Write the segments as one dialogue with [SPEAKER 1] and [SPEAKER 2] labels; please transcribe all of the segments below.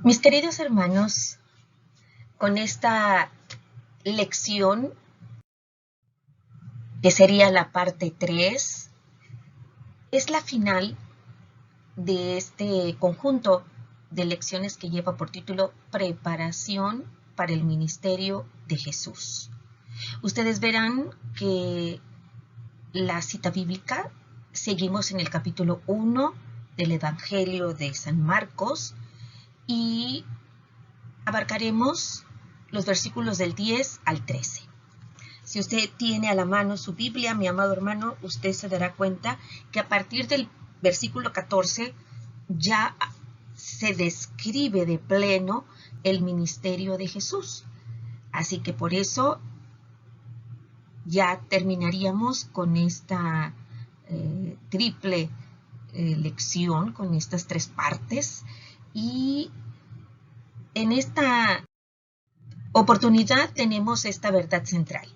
[SPEAKER 1] Mis queridos hermanos, con esta lección, que sería la parte 3, es la final de este conjunto de lecciones que lleva por título Preparación para el Ministerio de Jesús. Ustedes verán que la cita bíblica, seguimos en el capítulo 1 del Evangelio de San Marcos y abarcaremos los versículos del 10 al 13. Si usted tiene a la mano su Biblia, mi amado hermano, usted se dará cuenta que a partir del versículo 14 ya se describe de pleno el ministerio de Jesús. Así que por eso ya terminaríamos con esta triple lección, con estas 3 partes. Y en esta oportunidad tenemos esta verdad central.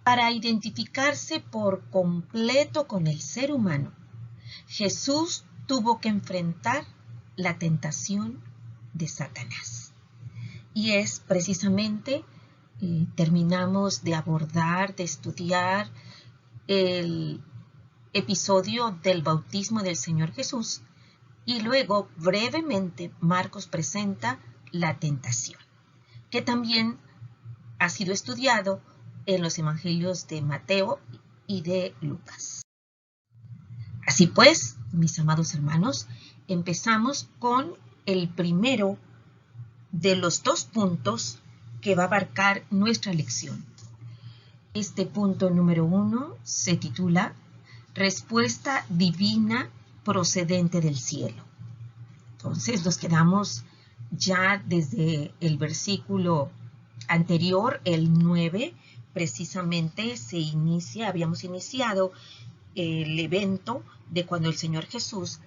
[SPEAKER 1] Para identificarse por completo con el ser humano, Jesús tuvo que enfrentar la tentación de Satanás. Y es precisamente, terminamos de abordar, de estudiar el episodio del bautismo del Señor Jesús y luego brevemente Marcos presenta la tentación, que también ha sido estudiado en los evangelios de Mateo y de Lucas. Así pues, mis amados hermanos, empezamos con el primero de los 2 puntos que va a abarcar nuestra lección. Este punto número 1 se titula Respuesta divina procedente del cielo. Entonces nos quedamos ya desde el versículo anterior, el 9, precisamente habíamos iniciado el evento de cuando el Señor Jesús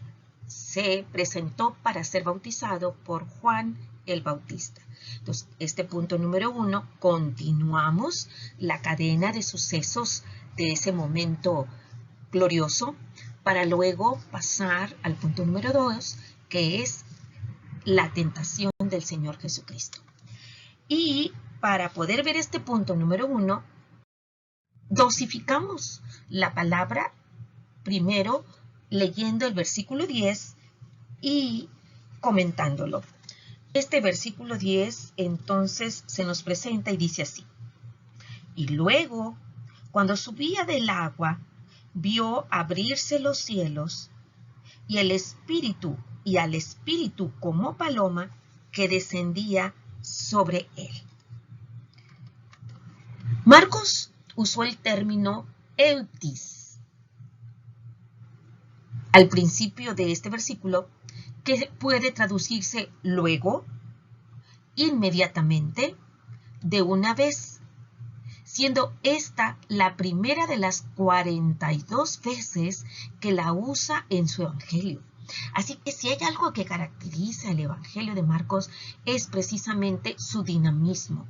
[SPEAKER 1] se presentó para ser bautizado por Juan el Bautista. Entonces, este punto número 1, continuamos la cadena de sucesos de ese momento glorioso para luego pasar al punto número 2, que es la tentación del Señor Jesucristo. Y para poder ver este punto número 1, dosificamos la palabra primero leyendo el versículo 10 y comentándolo. Este versículo 10 entonces se nos presenta y dice así: y luego, cuando subía del agua, vio abrirse los cielos y al Espíritu como paloma que descendía sobre él. Marcos usó el término eutis al principio de este versículo, que puede traducirse luego, inmediatamente, de una vez, siendo esta la primera de las 42 veces que la usa en su evangelio. Así que si hay algo que caracteriza el evangelio de Marcos es precisamente su dinamismo,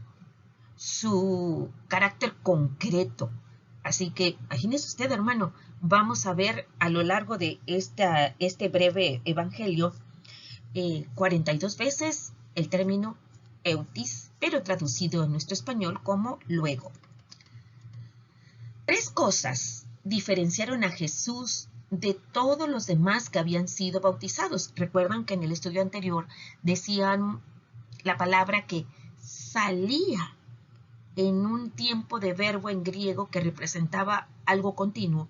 [SPEAKER 1] su carácter concreto. Así que imagínese usted, hermano, vamos a ver a lo largo de este breve evangelio 42 veces el término eutis, pero traducido en nuestro español como luego. 3 cosas diferenciaron a Jesús de todos los demás que habían sido bautizados. Recuerdan que en el estudio anterior decían la palabra que salía en un tiempo de verbo en griego que representaba algo continuo.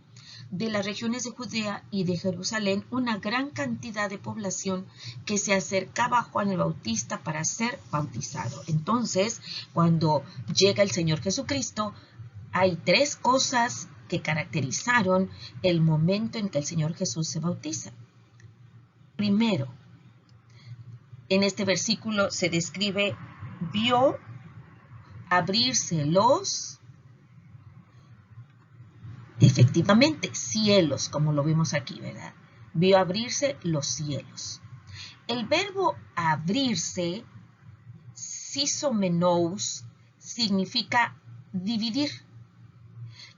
[SPEAKER 1] De las regiones de Judea y de Jerusalén, una gran cantidad de población que se acercaba a Juan el Bautista para ser bautizado. Entonces, cuando llega el Señor Jesucristo, hay 3 cosas que caracterizaron el momento en que el Señor Jesús se bautiza. Primero, en este versículo se describe, vio abrirse los, efectivamente, cielos, como lo vemos aquí, ¿verdad? Vio abrirse los cielos. El verbo abrirse, sisomenous, significa dividir.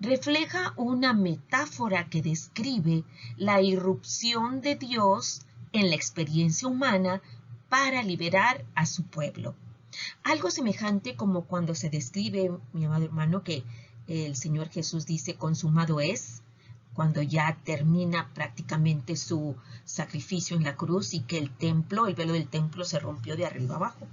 [SPEAKER 1] Refleja una metáfora que describe la irrupción de Dios en la experiencia humana para liberar a su pueblo. Algo semejante como cuando se describe, mi amado hermano, que el Señor Jesús dice consumado es, cuando ya termina prácticamente su sacrificio en la cruz y que el velo del templo se rompió de arriba abajo.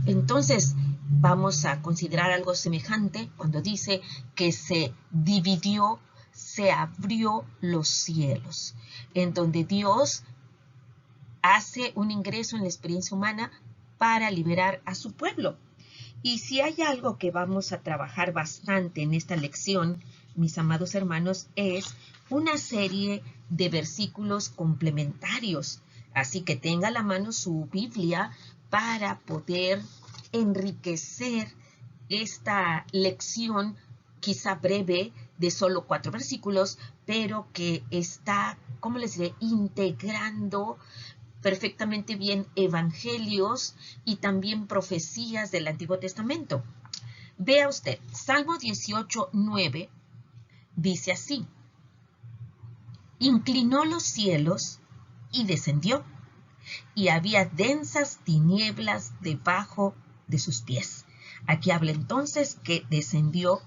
[SPEAKER 1] Entonces vamos a considerar algo semejante cuando dice que se dividió, se abrió los cielos, en donde Dios hace un ingreso en la experiencia humana para liberar a su pueblo. Y si hay algo que vamos a trabajar bastante en esta lección, mis amados hermanos, es una serie de versículos complementarios. Así que tenga a la mano su Biblia para poder enriquecer esta lección, quizá breve, de solo 4 versículos, pero que está, ¿cómo les diré?, integrando perfectamente bien evangelios y también profecías del Antiguo Testamento. Vea usted, Salmo 18:9 dice así: inclinó los cielos y descendió, y había densas tinieblas debajo de sus pies. Aquí habla entonces que descendió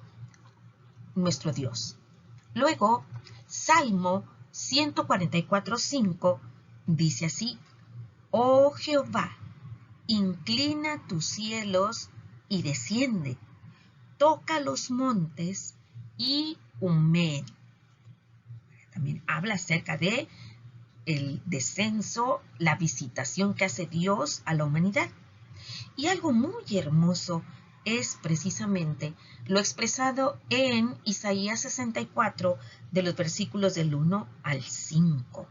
[SPEAKER 1] nuestro Dios. Luego, Salmo 144:5 dice así: oh Jehová, inclina tus cielos y desciende, toca los montes y humed. También habla acerca de el descenso, la visitación que hace Dios a la humanidad. Y algo muy hermoso es precisamente lo expresado en Isaías 64, de los versículos del 1 al 5.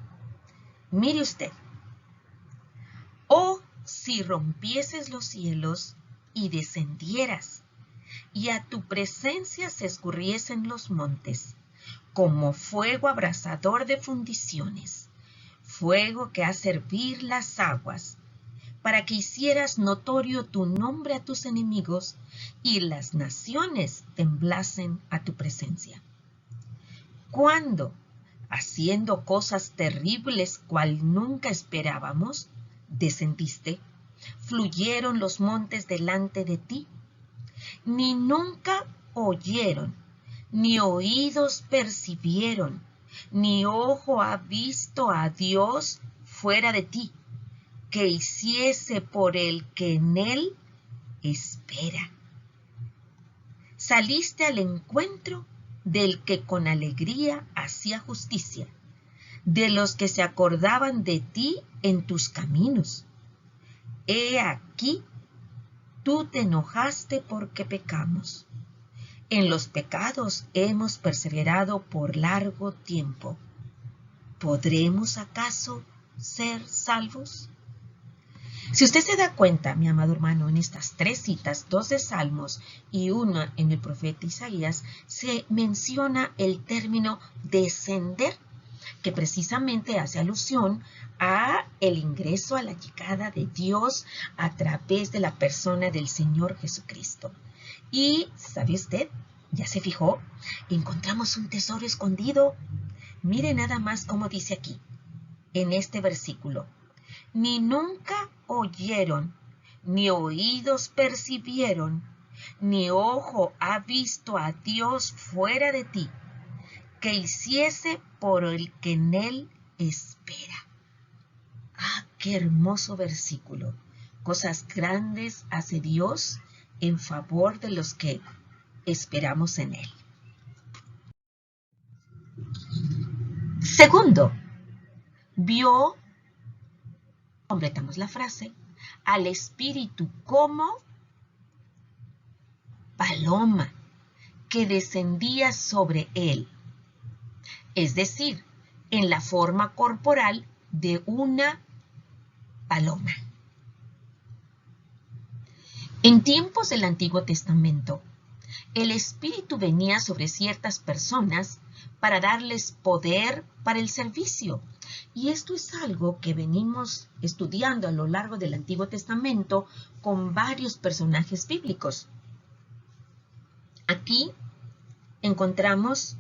[SPEAKER 1] Mire usted: oh, si rompieses los cielos y descendieras, y a tu presencia se escurriesen los montes, como fuego abrasador de fundiciones, fuego que hace hervir las aguas, para que hicieras notorio tu nombre a tus enemigos, y las naciones temblasen a tu presencia. Cuando, haciendo cosas terribles cual nunca esperábamos, descendiste, fluyeron los montes delante de ti, ni nunca oyeron, ni oídos percibieron, ni ojo ha visto a Dios fuera de ti, que hiciese por el que en él espera. Saliste al encuentro del que con alegría hacía justicia, de los que se acordaban de ti en tus caminos. He aquí, tú te enojaste porque pecamos. En los pecados hemos perseverado por largo tiempo. ¿Podremos acaso ser salvos? Si usted se da cuenta, mi amado hermano, en estas 3 citas, 2 de Salmos y 1 en el profeta Isaías, se menciona el término descender, que precisamente hace alusión a el ingreso, a la llegada de Dios a través de la persona del Señor Jesucristo. Y, ¿sabe usted? ¿Ya se fijó? Encontramos un tesoro escondido. Mire nada más cómo dice aquí, en este versículo: ni nunca oyeron, ni oídos percibieron, ni ojo ha visto a Dios fuera de ti, que hiciese por el que en él espera. ¡Ah, qué hermoso versículo! Cosas grandes hace Dios en favor de los que esperamos en él. Segundo, vio, completamos la frase, al Espíritu como paloma que descendía sobre él, es decir, en la forma corporal de una paloma. En tiempos del Antiguo Testamento, el Espíritu venía sobre ciertas personas para darles poder para el servicio. Y esto es algo que venimos estudiando a lo largo del Antiguo Testamento con varios personajes bíblicos. Aquí encontramos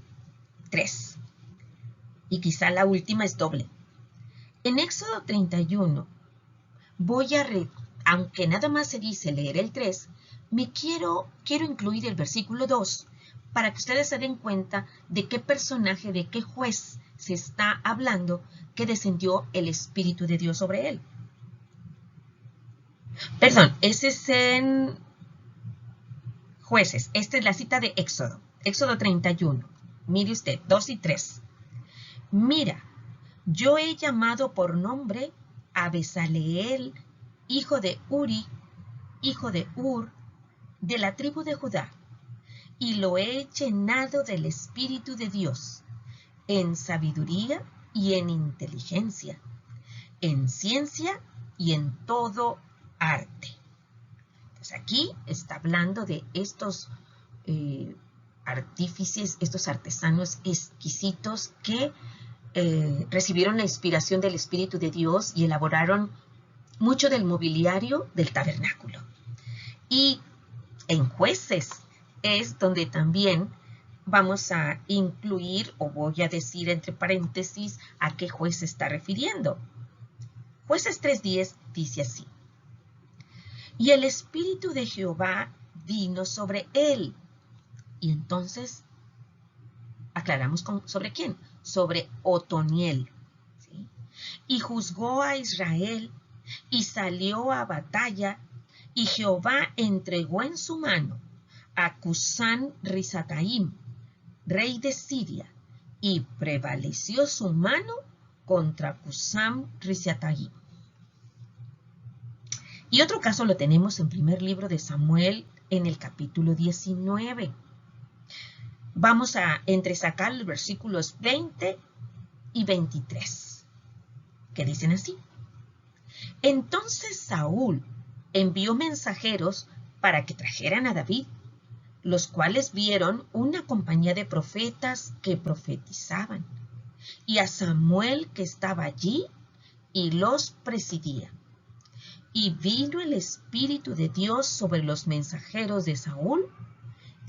[SPEAKER 1] 3, y quizá la última es doble. En Éxodo 31 aunque nada más se dice leer el 3, quiero incluir el versículo 2 para que ustedes se den cuenta de qué personaje, de qué juez se está hablando que descendió el Espíritu de Dios sobre él. Perdón, ese es en Jueces. Esta es la cita de Éxodo. Éxodo 31. Mire usted, 2 y 3. Mira, yo he llamado por nombre a Besaleel, hijo de Uri, hijo de Ur, de la tribu de Judá, y lo he llenado del Espíritu de Dios, en sabiduría y en inteligencia, en ciencia y en todo arte. Pues aquí está hablando de estos artífices, estos artesanos exquisitos que recibieron la inspiración del Espíritu de Dios y elaboraron mucho del mobiliario del tabernáculo. Y en Jueces es donde también vamos a incluir, o voy a decir entre paréntesis, a qué juez se está refiriendo. Jueces 3:10 dice así: y el Espíritu de Jehová vino sobre él. Y entonces, aclaramos sobre quién. Sobre Otoniel. ¿Sí? Y juzgó a Israel, y salió a batalla, y Jehová entregó en su mano a Cusán Risataim, rey de Siria, y prevaleció su mano contra Cusán Risataim. Y otro caso lo tenemos en primer libro de Samuel, en el capítulo 19. Vamos a entresacar los versículos 20 y 23, que dicen así: entonces Saúl envió mensajeros para que trajeran a David, los cuales vieron una compañía de profetas que profetizaban, y a Samuel que estaba allí y los presidía. Y vino el Espíritu de Dios sobre los mensajeros de Saúl,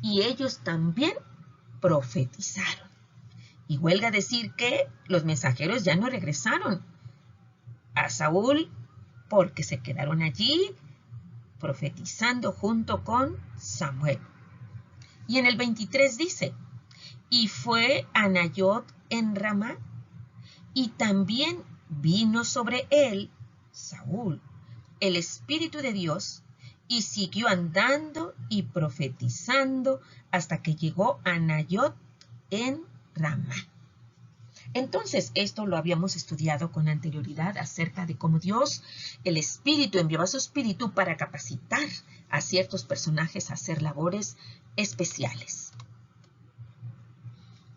[SPEAKER 1] y ellos también profetizaron. Y huelga decir que los mensajeros ya no regresaron a Saúl porque se quedaron allí profetizando junto con Samuel. Y en el 23 dice: y fue a Nayot en Ramá, y también vino sobre él, Saúl, el Espíritu de Dios, y siguió andando y profetizando hasta que llegó a Nayot en Ramá. Entonces, esto lo habíamos estudiado con anterioridad acerca de cómo Dios, el Espíritu, enviaba su Espíritu para capacitar a ciertos personajes a hacer labores especiales.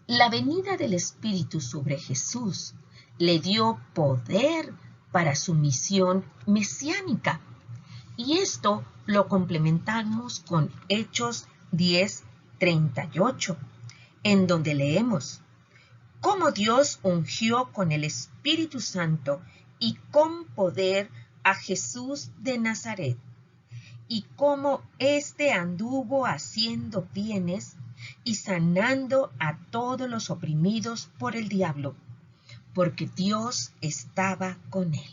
[SPEAKER 1] La venida del Espíritu sobre Jesús le dio poder para su misión mesiánica. Y esto lo complementamos con Hechos 10:38, en donde leemos: cómo Dios ungió con el Espíritu Santo y con poder a Jesús de Nazaret, y cómo éste anduvo haciendo bienes y sanando a todos los oprimidos por el diablo, porque Dios estaba con él.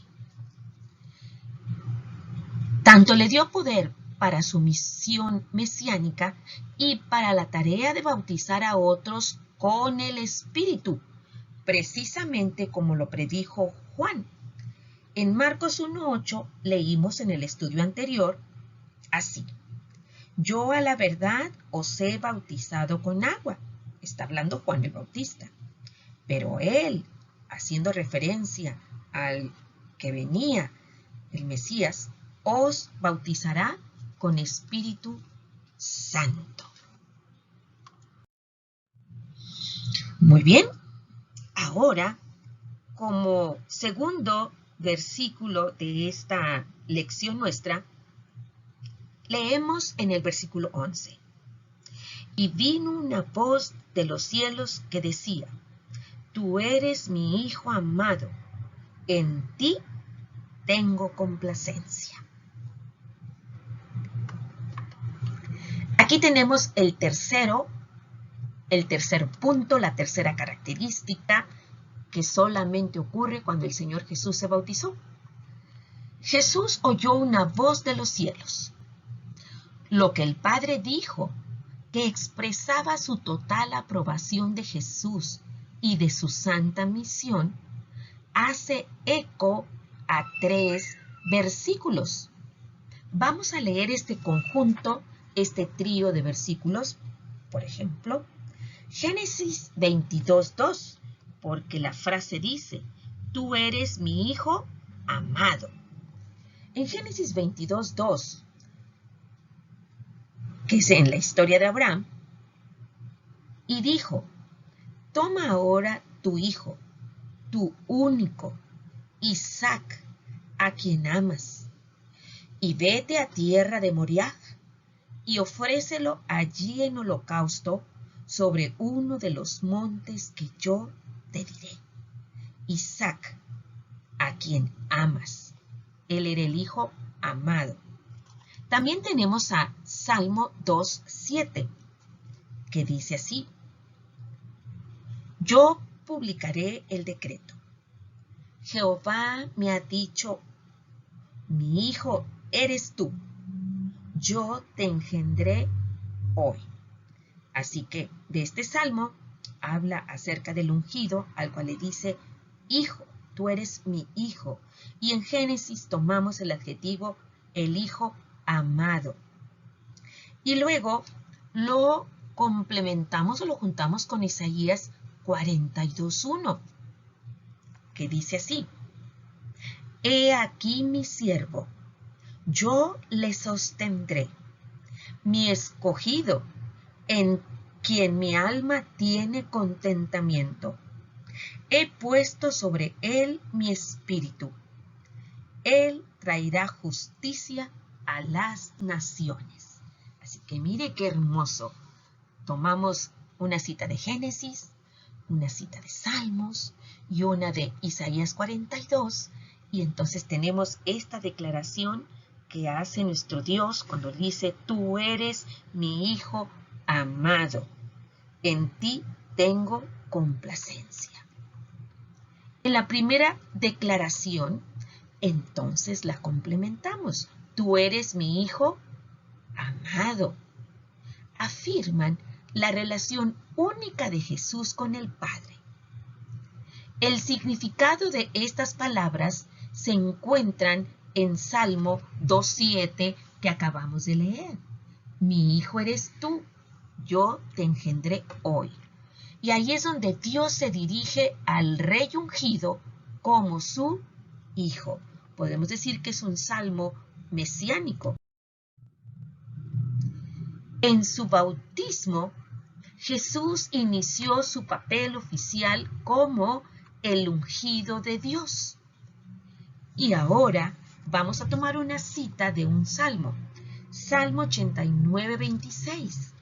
[SPEAKER 1] Tanto le dio poder para su misión mesiánica y para la tarea de bautizar a otros con el Espíritu, precisamente como lo predijo Juan. En Marcos 1:8 leímos en el estudio anterior así: yo a la verdad os he bautizado con agua. Está hablando Juan el Bautista. Pero él, haciendo referencia al que venía, el Mesías, os bautizará con Espíritu Santo. Muy bien. Ahora, como segundo versículo de esta lección nuestra, leemos en el versículo 11. Y vino una voz de los cielos que decía: tú eres mi Hijo amado, en ti tengo complacencia. Aquí tenemos el tercer punto, la tercera característica que solamente ocurre cuando el Señor Jesús se bautizó. Jesús oyó una voz de los cielos. Lo que el Padre dijo, que expresaba su total aprobación de Jesús y de su santa misión, hace eco a 3 versículos. Vamos a leer este conjunto, este trío de versículos. Por ejemplo, Génesis 22:2, porque la frase dice, tú eres mi hijo amado. En Génesis 22:2, que es en la historia de Abraham, y dijo, toma ahora tu hijo, tu único, Isaac, a quien amas, y vete a tierra de Moriah, y ofrécelo allí en holocausto sobre uno de los montes que yo te diré. Isaac, a quien amas. Él era el hijo amado. También tenemos a Salmo 2:7, que dice así, yo publicaré el decreto. Jehová me ha dicho, mi hijo eres tú, yo te engendré hoy. Así que de este salmo habla acerca del ungido, al cual le dice, hijo, tú eres mi hijo. Y en Génesis tomamos el adjetivo, el hijo amado. Y luego lo complementamos o lo juntamos con Isaías 42:1, que dice así, he aquí mi siervo, yo le sostendré, mi escogido, en quien mi alma tiene contentamiento. He puesto sobre él mi espíritu. Él traerá justicia a las naciones. Así que mire qué hermoso. Tomamos una cita de Génesis, una cita de Salmos y una de Isaías 42, y entonces tenemos esta declaración que hace nuestro Dios cuando dice, tú eres mi hijo amado, en ti tengo complacencia. En la primera declaración, entonces la complementamos. Tú eres mi hijo amado. Afirman la relación única de Jesús con el Padre. El significado de estas palabras se encuentran en Salmo 2:7 que acabamos de leer. Mi hijo eres tú, yo te engendré hoy. Y ahí es donde Dios se dirige al rey ungido como su hijo. Podemos decir que es un salmo mesiánico. En su bautismo, Jesús inició su papel oficial como el ungido de Dios. Y ahora vamos a tomar una cita de un salmo, Salmo 89:26,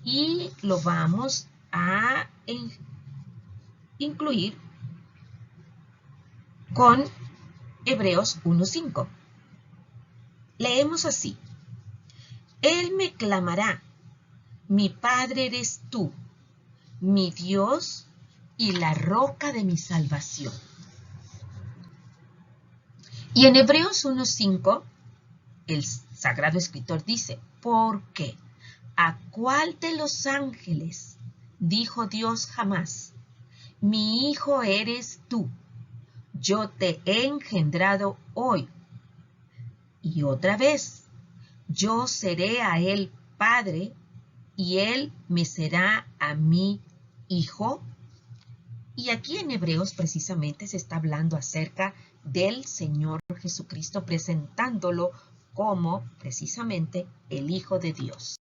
[SPEAKER 1] y lo vamos a incluir con Hebreos 1:5. Leemos así, Él me clamará, mi Padre eres tú, mi Dios y la roca de mi salvación. Y en Hebreos 1:5, el Sagrado Escritor dice, porque ¿a cuál de los ángeles dijo Dios jamás? Mi hijo eres tú, yo te he engendrado hoy. Y otra vez, yo seré a él padre y él me será a mí hijo. Y aquí en Hebreos precisamente se está hablando acerca del Señor Jesucristo, presentándolo como precisamente el Hijo de Dios.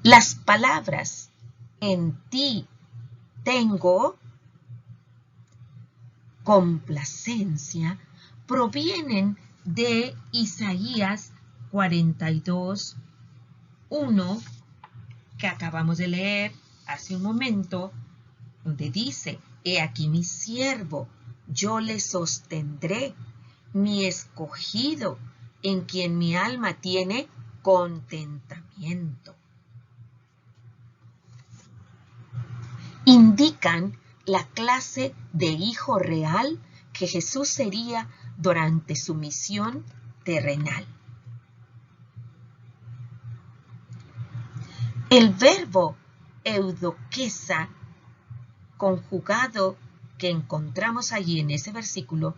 [SPEAKER 1] Las palabras en ti tengo complacencia provienen de Isaías 42:1 que acabamos de leer hace un momento, donde dice, he aquí mi siervo, yo le sostendré, mi escogido, en quien mi alma tiene contentamiento. Indican la clase de hijo real que que Jesús sería durante su misión terrenal. El verbo eudoquesa, conjugado, que encontramos allí en ese versículo,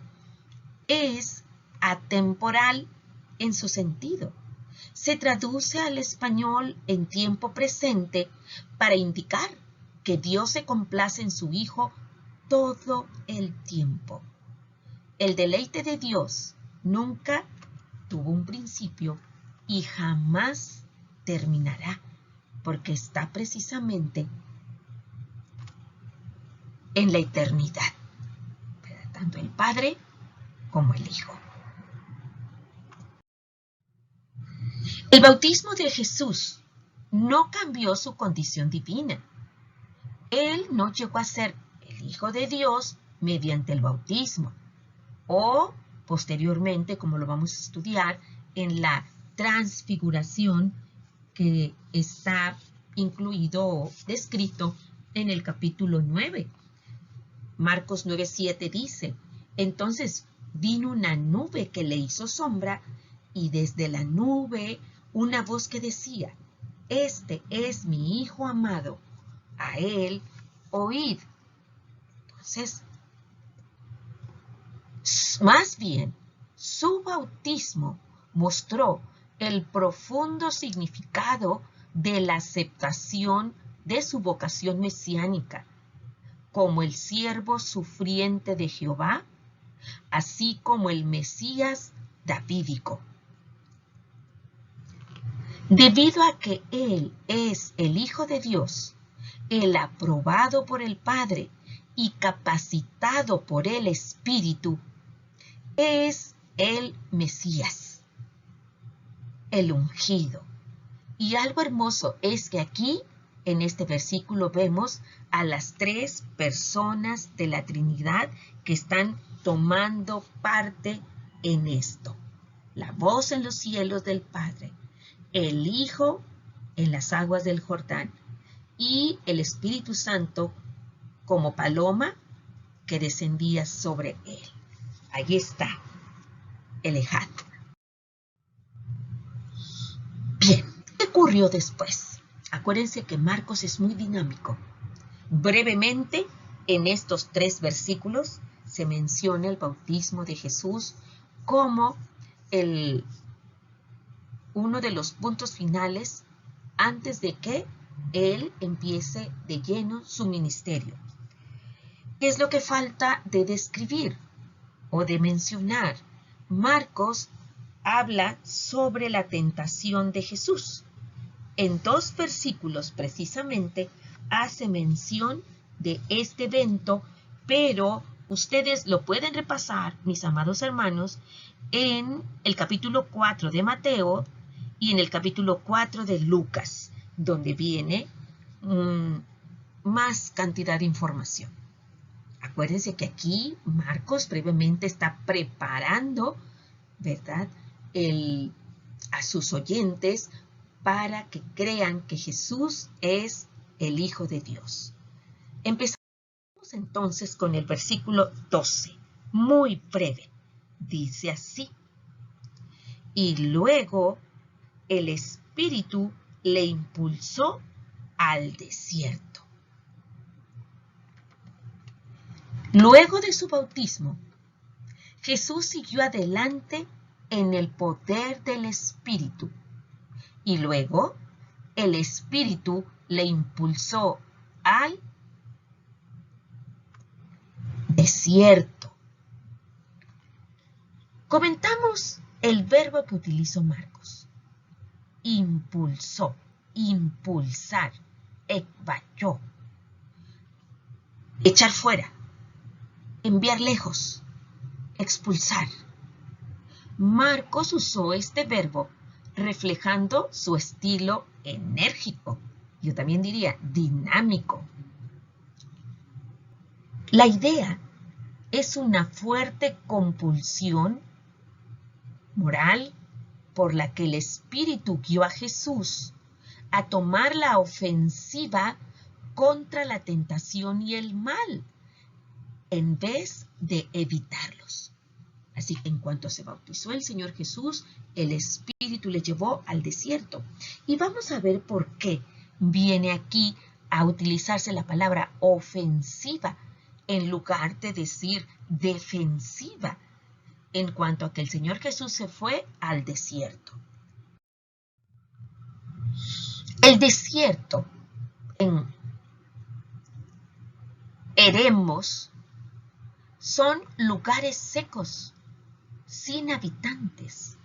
[SPEAKER 1] es atemporal en su sentido. Se traduce al español en tiempo presente para indicar que Dios se complace en su Hijo todo el tiempo. El deleite de Dios nunca tuvo un principio y jamás terminará, porque está precisamente en la eternidad, tanto el Padre como el Hijo. El bautismo de Jesús no cambió su condición divina. Él no llegó a ser el Hijo de Dios mediante el bautismo, o posteriormente, como lo vamos a estudiar, en la transfiguración que está incluido o descrito en el capítulo 9. Marcos 9:7 dice: entonces vino una nube que le hizo sombra, y desde la nube una voz que decía: este es mi Hijo amado, a él oíd. Entonces, más bien, su bautismo mostró el profundo significado de la aceptación de su vocación mesiánica como el siervo sufriente de Jehová, así como el Mesías davídico. Debido a que Él es el Hijo de Dios, el aprobado por el Padre y capacitado por el Espíritu, es el Mesías, el ungido. Y algo hermoso es que aquí, en este versículo, vemos a las tres personas de la Trinidad que están tomando parte en esto. La voz en los cielos del Padre, el Hijo en las aguas del Jordán y el Espíritu Santo como paloma que descendía sobre él. Ahí está el Ejad. Bien, ¿qué ocurrió después? Acuérdense que Marcos es muy dinámico. Brevemente, en estos 3 versículos se menciona el bautismo de Jesús como uno de los puntos finales antes de que Él empiece de lleno su ministerio. ¿Qué es lo que falta de describir o de mencionar? Marcos habla sobre la tentación de Jesús. En 2 versículos precisamente hace mención de este evento, pero ustedes lo pueden repasar, mis amados hermanos, en el capítulo 4 de Mateo y en el capítulo 4 de Lucas, donde viene más cantidad de información. Acuérdense que aquí Marcos brevemente está preparando, ¿verdad?, a sus oyentes para que crean que Jesús es el Hijo de Dios. Empezamos entonces con el versículo 12, muy breve. Dice así: y luego el Espíritu le impulsó al desierto. Luego de su bautismo, Jesús siguió adelante en el poder del Espíritu, y luego el Espíritu le impulsó al desierto. Comentamos el verbo que utilizó Marcos. Impulsó, impulsar, ekbachó, echar fuera, enviar lejos, expulsar. Marcos usó este verbo reflejando su estilo enérgico, yo también diría dinámico. La idea es una fuerte compulsión moral por la que el Espíritu guió a Jesús a tomar la ofensiva contra la tentación y el mal, en vez de evitarlos. Así que en cuanto se bautizó el Señor Jesús, el Espíritu le llevó al desierto. Y vamos a ver por qué viene aquí a utilizarse la palabra ofensiva en lugar de decir defensiva, en cuanto a que el Señor Jesús se fue al desierto. El desierto en Eremos son lugares secos, sin habitantes.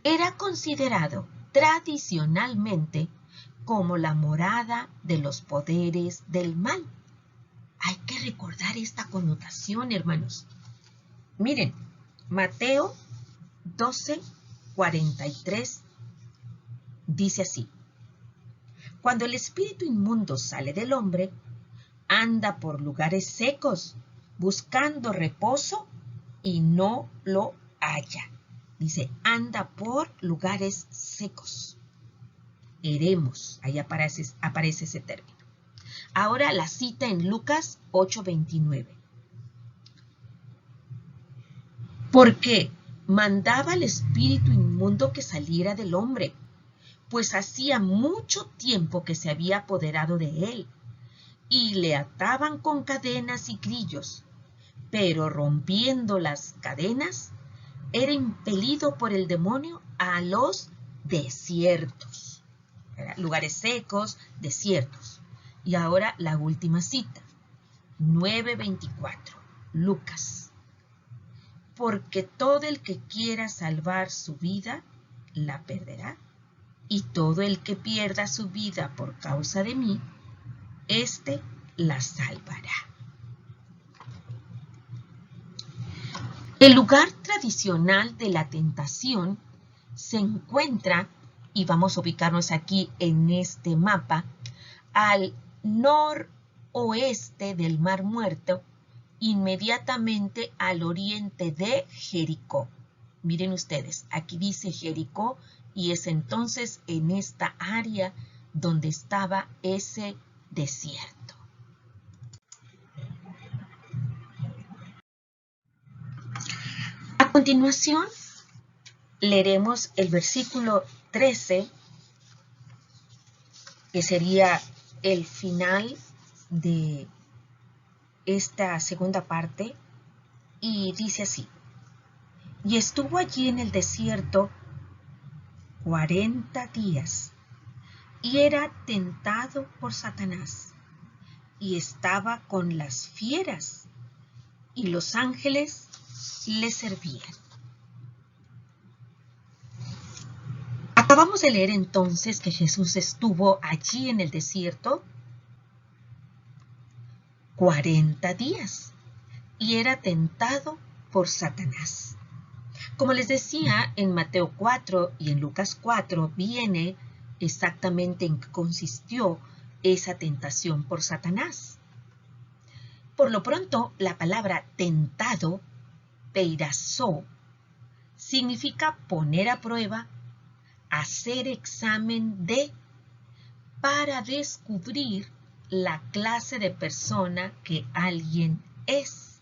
[SPEAKER 1] Era considerado tradicionalmente como la morada de los poderes del mal. Hay que recordar esta connotación, hermanos. Miren, Mateo 12:43 dice así: cuando el espíritu inmundo sale del hombre, anda por lugares secos, buscando reposo y no lo halla. Dice, anda por lugares secos. Eremos, ahí aparece ese término. Ahora la cita en Lucas 8:29. Porque mandaba al espíritu inmundo que saliera del hombre, pues hacía mucho tiempo que se había apoderado de él, y le ataban con cadenas y grillos, pero rompiendo las cadenas, era impelido por el demonio a los desiertos. Lugares secos, desiertos. Y ahora la última cita, 9:24, Lucas. Porque todo el que quiera salvar su vida, la perderá. Y todo el que pierda su vida por causa de mí, éste la salvará. El lugar tradicional de la tentación se encuentra, y vamos a ubicarnos aquí en este mapa, al noroeste del Mar Muerto, inmediatamente al oriente de Jericó. Miren ustedes, aquí dice Jericó y es entonces en esta área donde estaba ese desierto. A continuación, leeremos el versículo 13, que sería el final de esta segunda parte, y dice así: y estuvo allí en el desierto 40 días, y era tentado por Satanás, y estaba con las fieras, y los ángeles le servían. Acabamos de leer entonces que Jesús estuvo allí en el desierto 40 días y era tentado por Satanás. Como les decía, en Mateo 4 y en Lucas 4 viene exactamente en qué consistió esa tentación por Satanás. Por lo pronto, la palabra tentado, peirasó, significa poner a prueba, hacer examen de, para descubrir la clase de persona que alguien es.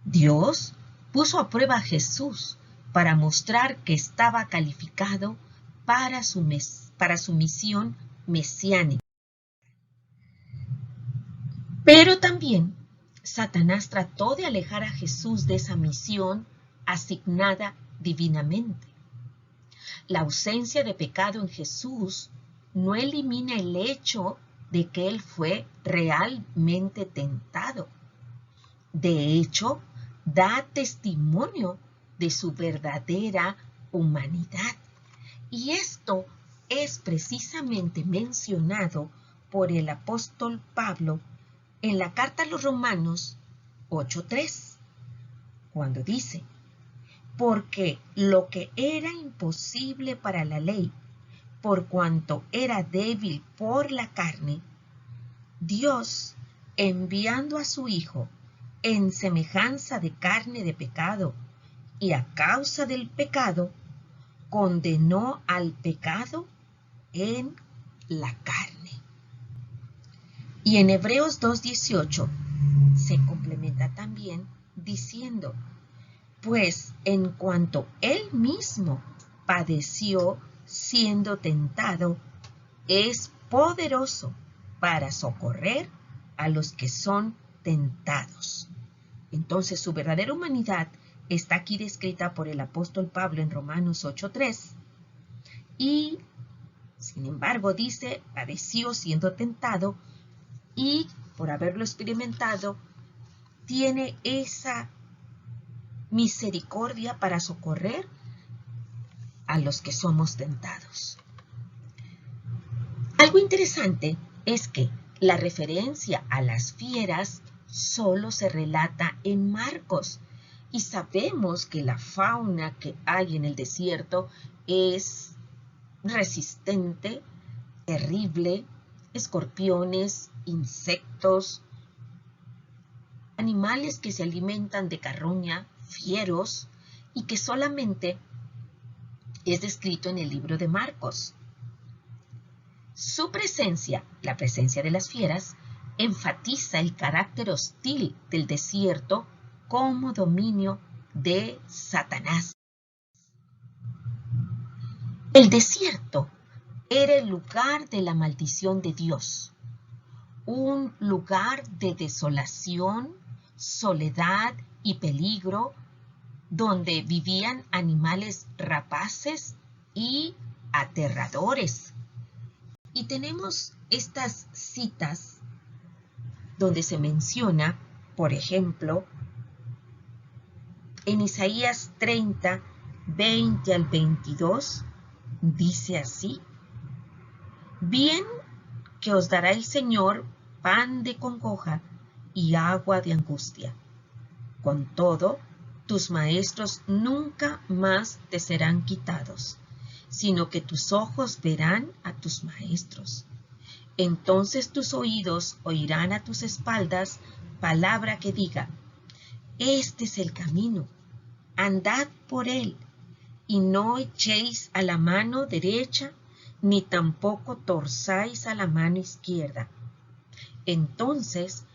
[SPEAKER 1] Dios puso a prueba a Jesús para mostrar que estaba calificado para su misión mesiánica. Pero también Satanás trató de alejar a Jesús de esa misión asignada divinamente. La ausencia de pecado en Jesús no elimina el hecho de que él fue realmente tentado. De hecho, da testimonio de su verdadera humanidad. Y esto es precisamente mencionado por el apóstol Pablo en la carta a los Romanos 8:3, cuando dice: porque lo que era imposible para la ley, por cuanto era débil por la carne, Dios, enviando a su Hijo en semejanza de carne de pecado, y a causa del pecado, condenó al pecado en la carne. Y en Hebreos 2:18 Se complementa también diciendo, pues en cuanto él mismo padeció siendo tentado, es poderoso para socorrer a los que son tentados. Entonces su verdadera humanidad está aquí descrita por el apóstol Pablo en Romanos 8:3 y, sin embargo, dice, padeció siendo tentado y, por haberlo experimentado, tiene esa misericordia para socorrer a los que somos tentados. Algo interesante es que la referencia a las fieras solo se relata en Marcos y sabemos que la fauna que hay en el desierto es resistente, terrible, escorpiones, insectos, animales que se alimentan de carroña, fieros, y que solamente es descrito en el libro de Marcos. Su presencia, la presencia de las fieras, enfatiza el carácter hostil del desierto como dominio de Satanás. El desierto era el lugar de la maldición de Dios, un lugar de desolación, soledad y peligro, donde vivían animales rapaces y aterradores. Y tenemos estas citas donde se menciona, por ejemplo, en Isaías 30, 20 al 22, dice así: bien que os dará el Señor pan de congoja y agua de angustia. Con todo, tus maestros nunca más te serán quitados, sino que tus ojos verán a tus maestros. Entonces tus oídos oirán a tus espaldas palabra que diga: este es el camino, andad por él, y no echéis a la mano derecha, ni tampoco torzáis a la mano izquierda. Entonces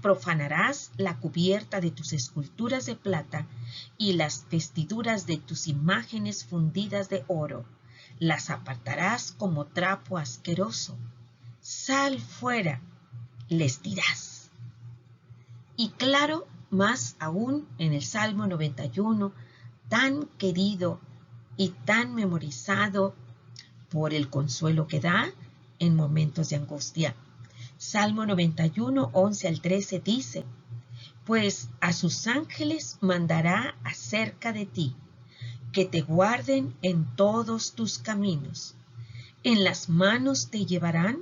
[SPEAKER 1] profanarás la cubierta de tus esculturas de plata y las vestiduras de tus imágenes fundidas de oro. Las apartarás como trapo asqueroso. Sal fuera, les dirás. Y claro, más aún en el Salmo 91, tan querido y tan memorizado por el consuelo que da en momentos de angustia. Salmo 91, 11 al 13 dice: pues a sus ángeles mandará acerca de ti, que te guarden en todos tus caminos. En las manos te llevarán,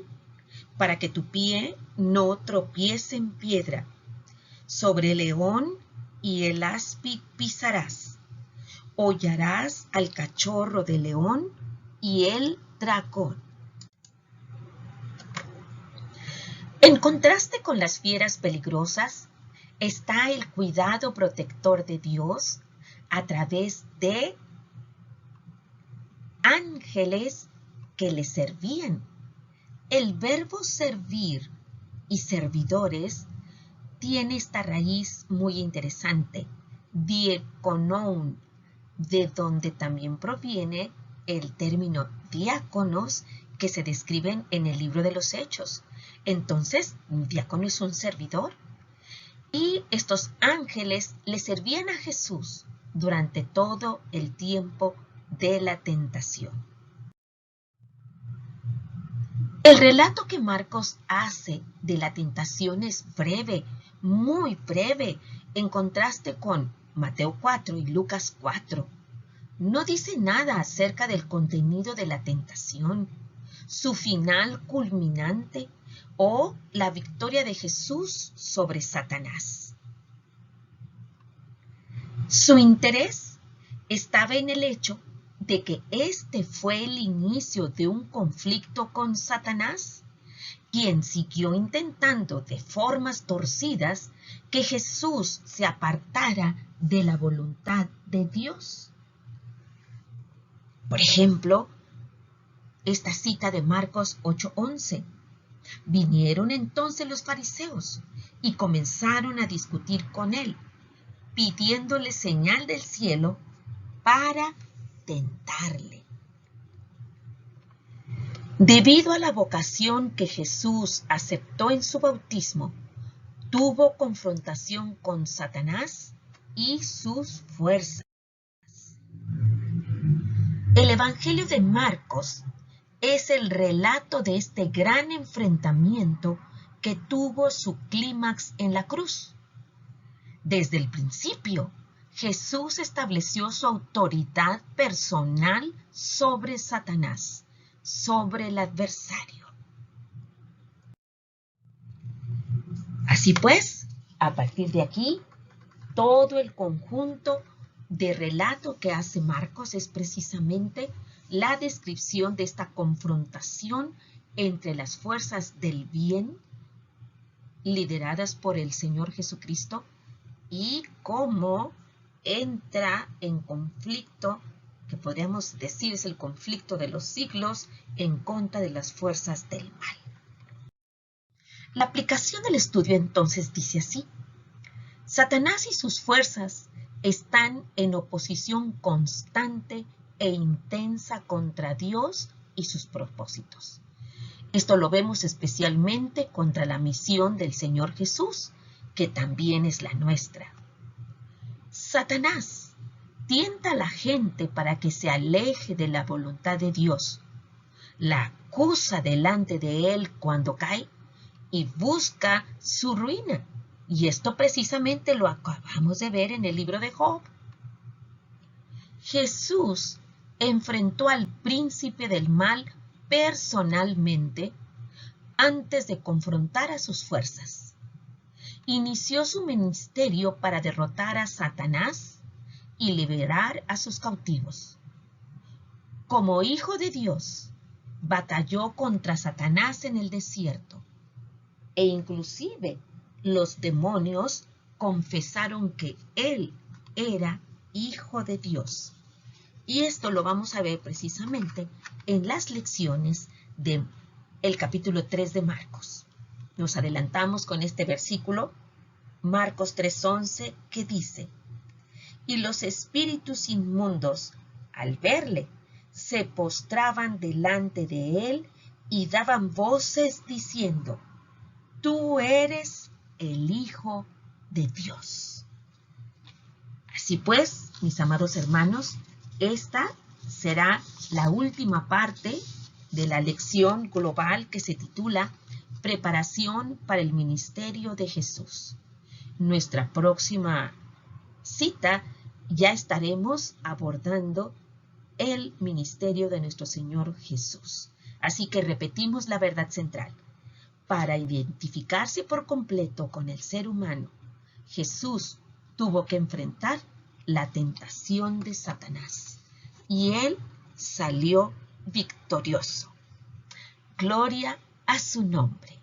[SPEAKER 1] para que tu pie no tropiece en piedra. Sobre el león y el áspid pisarás. Hollarás al cachorro de león y el dragón. En contraste con las fieras peligrosas, está el cuidado protector de Dios a través de ángeles que le servían. El verbo servir y servidores tiene esta raíz muy interesante, diakonon, de donde también proviene el término diáconos que se describen en el libro de los Hechos. Entonces, un diácono es un servidor. Y estos ángeles le servían a Jesús durante todo el tiempo de la tentación. El relato que Marcos hace de la tentación es breve, muy breve, en contraste con Mateo 4 y Lucas 4. No dice nada acerca del contenido de la tentación, su final culminante o la victoria de Jesús sobre Satanás. Su interés estaba en el hecho de que este fue el inicio de un conflicto con Satanás, quien siguió intentando de formas torcidas que Jesús se apartara de la voluntad de Dios. Por ejemplo, esta cita de Marcos 8:11. Vinieron entonces los fariseos y comenzaron a discutir con él, pidiéndole señal del cielo para tentarle. Debido a la vocación que Jesús aceptó en su bautismo, tuvo confrontación con Satanás y sus fuerzas. El Evangelio de Marcos es el relato de este gran enfrentamiento que tuvo su clímax en la cruz. Desde el principio, Jesús estableció su autoridad personal sobre Satanás, sobre el adversario. Así pues, a partir de aquí, todo el conjunto de relato que hace Marcos es precisamente la descripción de esta confrontación entre las fuerzas del bien, lideradas por el Señor Jesucristo, y cómo entra en conflicto, que podríamos decir es el conflicto de los siglos, en contra de las fuerzas del mal. La aplicación del estudio entonces dice así: Satanás y sus fuerzas están en oposición constante e intensa contra Dios y sus propósitos. Esto lo vemos especialmente contra la misión del Señor Jesús, que también es la nuestra. Satanás tienta a la gente para que se aleje de la voluntad de Dios, la acusa delante de él cuando cae y busca su ruina. Y esto precisamente lo acabamos de ver en el libro de Job. Jesús enfrentó al príncipe del mal personalmente antes de confrontar a sus fuerzas. Inició su ministerio para derrotar a Satanás y liberar a sus cautivos. Como hijo de Dios, batalló contra Satanás en el desierto, e inclusive los demonios confesaron que él era hijo de Dios. Y esto lo vamos a ver precisamente en las lecciones del capítulo 3 de Marcos. Nos adelantamos con este versículo, Marcos 3:11, que dice: y los espíritus inmundos, al verle, se postraban delante de él y daban voces diciendo: tú eres el Hijo de Dios. Así pues, mis amados hermanos, esta será la última parte de la lección global que se titula Preparación para el ministerio de Jesús. Nuestra próxima cita ya estaremos abordando el ministerio de nuestro Señor Jesús. Así que repetimos la verdad central. Para identificarse por completo con el ser humano, Jesús tuvo que enfrentar la tentación de Satanás y él salió victorioso. Gloria a su nombre.